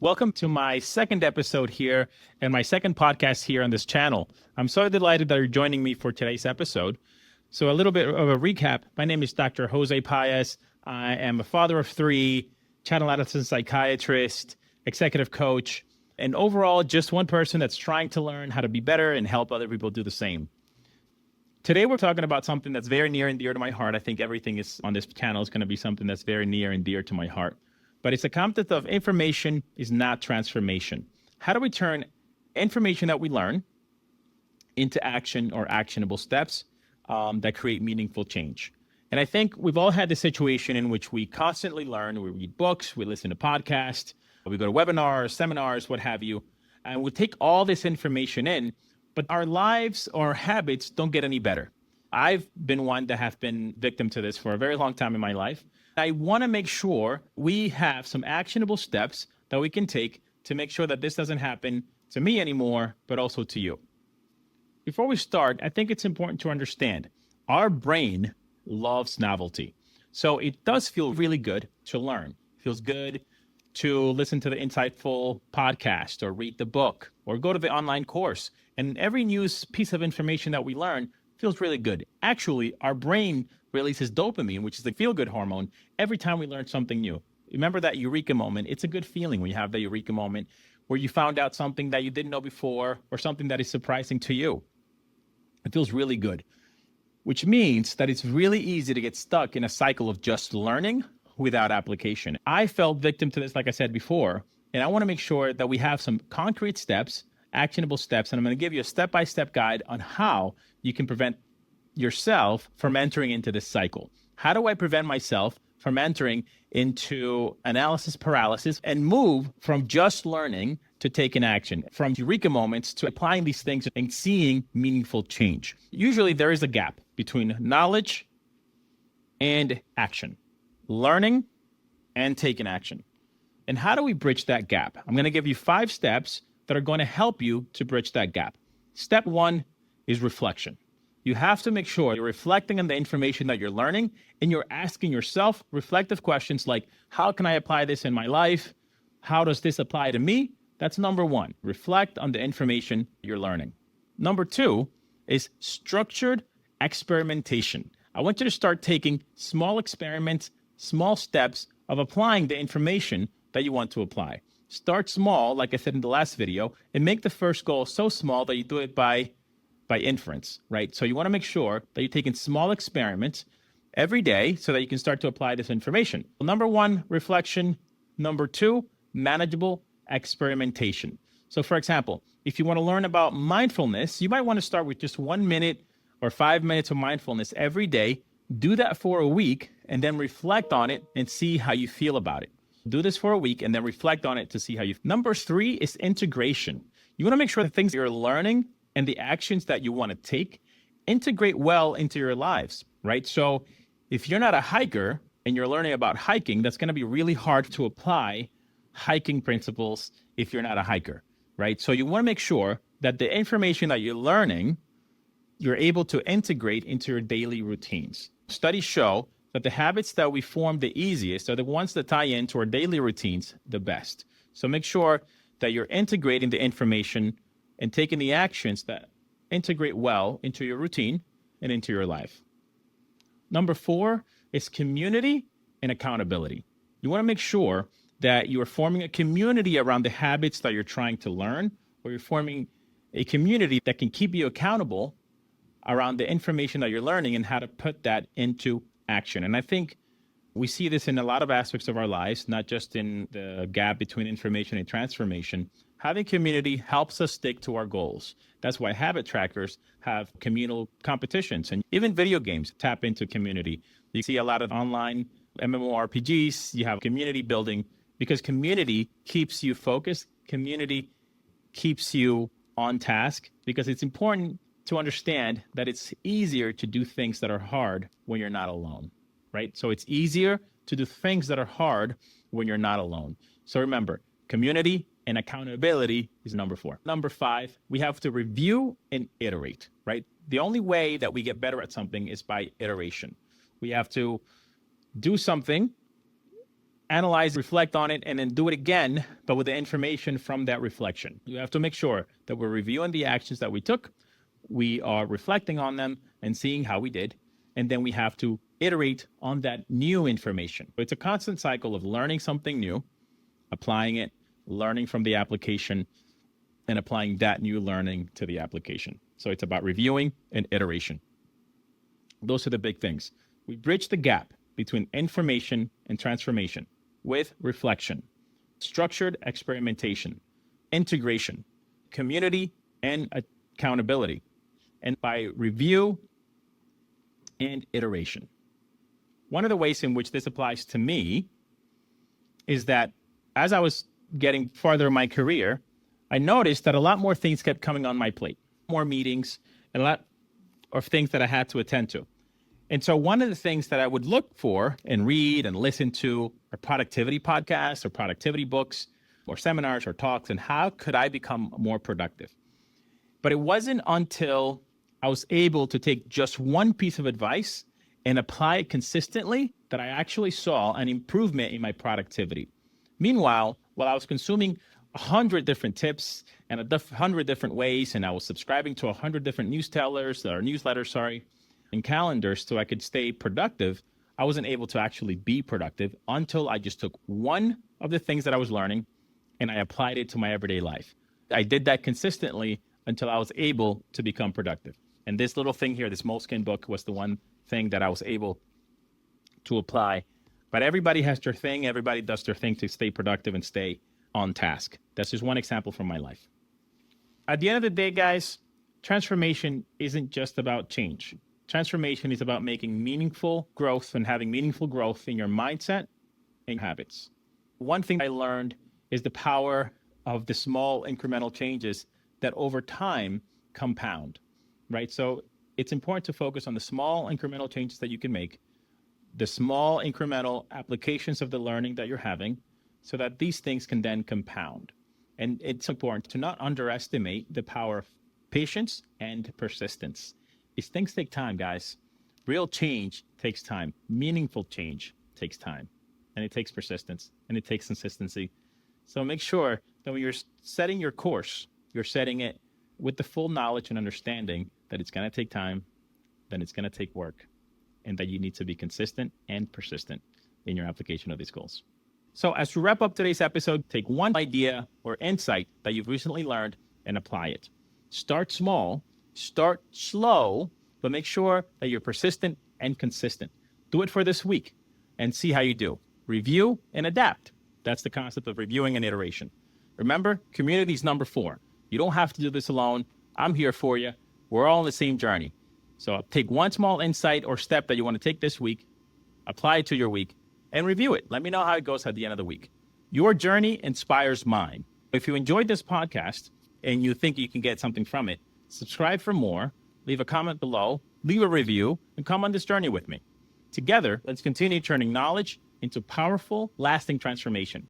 Welcome to my second episode here and my second podcast here on this channel. I'm so delighted that you're joining me for today's episode. So a little bit of a recap. My name is Dr. Jose Paez. I am a father of three, child adolescent psychiatrist, executive coach, and overall just one person that's trying to learn how to be better and help other people do the same. Today we're talking about something that's very near and dear to my heart. I think everything is on this channel is going to be something that's very near and dear to my heart. But it's a concept of information is not transformation. How do we turn information that we learn into action or actionable steps that create meaningful change? And I think we've all had this situation in which we constantly learn. We read books, we listen to podcasts, we go to webinars, seminars, what have you, and we take all this information in, but our lives or habits don't get any better. I've been one that have been victim to this for a very long time in my life. I want to make sure we have some actionable steps that we can take to make sure that this doesn't happen to me anymore, but also to you. Before we start, I think it's important to understand our brain loves novelty. So it does feel really good to learn. It feels good to listen to the insightful podcast or read the book or go to the online course. And every new piece of information that we learn feels really good. Actually, our brain releases dopamine, which is the feel-good hormone, every time we learn something new. Remember that eureka moment? It's a good feeling when you have the eureka moment where you found out something that you didn't know before or something that is surprising to you. It feels really good, which means that it's really easy to get stuck in a cycle of just learning without application. I fell victim to this, like I said before, and I want to make sure that we have some concrete steps, actionable steps, and I'm going to give you a step-by-step guide on how you can prevent yourself from entering into this cycle. How do I prevent myself from entering into analysis paralysis and move from just learning to taking action, from eureka moments to applying these things and seeing meaningful change? Usually there is a gap between knowledge and action, learning and taking action. And how do we bridge that gap? I'm going to give you 5 steps that are going to help you to bridge that gap. Step 1 is reflection. You have to make sure you're reflecting on the information that you're learning and you're asking yourself reflective questions like, how can I apply this in my life? How does this apply to me? That's number 1. Reflect on the information you're learning. Number 2 is structured experimentation. I want you to start taking small experiments, small steps of applying the information that you want to apply. Start small, like I said in the last video, and make the first goal so small that you do it by inference, right? So you want to make sure that you're taking small experiments every day so that you can start to apply this information. Number 1, reflection. Number 2, manageable experimentation. So for example, if you want to learn about mindfulness, you might want to start with just 1 minute or 5 minutes of mindfulness every day. Do that for a week and then reflect on it and see how you feel about it. Do this for a week and then reflect on it to see how you feel. Number 3 is integration. You want to make sure the things you're learning and the actions that you want to take integrate well into your lives, right? So if you're not a hiker and you're learning about hiking, that's going to be really hard to apply hiking principles if you're not a hiker, right? So you want to make sure that the information that you're learning, you're able to integrate into your daily routines. Studies show that the habits that we form the easiest are the ones that tie into our daily routines the best. So make sure that you're integrating the information and taking the actions that integrate well into your routine and into your life. Number 4 is community and accountability. You want to make sure that you are forming a community around the habits that you're trying to learn, or you're forming a community that can keep you accountable around the information that you're learning and how to put that into action. And I think we see this in a lot of aspects of our lives, not just in the gap between information and transformation. Having community helps us stick to our goals. That's why habit trackers have communal competitions, and even video games tap into community. You see a lot of online MMORPGs, you have community building because community keeps you focused. Community keeps you on task because it's important to understand that it's easier to do things that are hard when you're not alone, right? So it's easier to do things that are hard when you're not alone. So remember, community and accountability is number 4. Number 5, we have to review and iterate, right? The only way that we get better at something is by iteration. We have to do something analyze, reflect on it, and then do it again, but with the information from that reflection. You have to make sure that we're reviewing the actions that we took, we are reflecting on them and seeing how we did, and then we have to iterate on that new information. It's a constant cycle of learning something new, applying it, learning from the application, and applying that new learning to the application. So it's about reviewing and iteration. Those are the big things. We bridge the gap between information and transformation with reflection, structured experimentation, integration, community, and accountability, and by review and iteration. One of the ways in which this applies to me is that as I was getting farther in my career, I noticed that a lot more things kept coming on my plate, more meetings, and a lot of things that I had to attend to. And so one of the things that I would look for and read and listen to are productivity podcasts or productivity books or seminars or talks, and how could I become more productive? But it wasn't until I was able to take just one piece of advice and apply it consistently that I actually saw an improvement in my productivity. Meanwhile, while I was consuming 100 different tips and 100 different ways, and I was subscribing to 100 different newsletters, and calendars so I could stay productive, I wasn't able to actually be productive until I just took one of the things that I was learning and I applied it to my everyday life. I did that consistently until I was able to become productive. And this little thing here, this Moleskine book, was the one thing that I was able to apply. But everybody has their thing. Everybody does their thing to stay productive and stay on task. That's just one example from my life. At the end of the day, guys, transformation isn't just about change. Transformation is about making meaningful growth and having meaningful growth in your mindset and habits. One thing I learned is the power of the small incremental changes that over time compound, right? So it's important to focus on the small incremental changes that you can make, the small incremental applications of the learning that you're having, so that these things can then compound. And it's important to not underestimate the power of patience and persistence. These things take time, guys. Real change takes time. Meaningful change takes time. And it takes persistence. And it takes consistency. So make sure that when you're setting your course, you're setting it with the full knowledge and understanding that it's going to take time, that it's going to take work, and that you need to be consistent and persistent in your application of these goals. So as we wrap up today's episode, take one idea or insight that you've recently learned and apply it. Start small. Start slow, but make sure that you're persistent and consistent. Do it for this week and see how you do. Review and adapt. That's the concept of reviewing and iteration. Remember, community is number 4. You don't have to do this alone. I'm here for you. We're all on the same journey. So take one small insight or step that you want to take this week, apply it to your week, and review it. Let me know how it goes at the end of the week. Your journey inspires mine. If you enjoyed this podcast and you think you can get something from it, subscribe for more, leave a comment below, leave a review, and come on this journey with me. Together, let's continue turning knowledge into powerful, lasting transformation.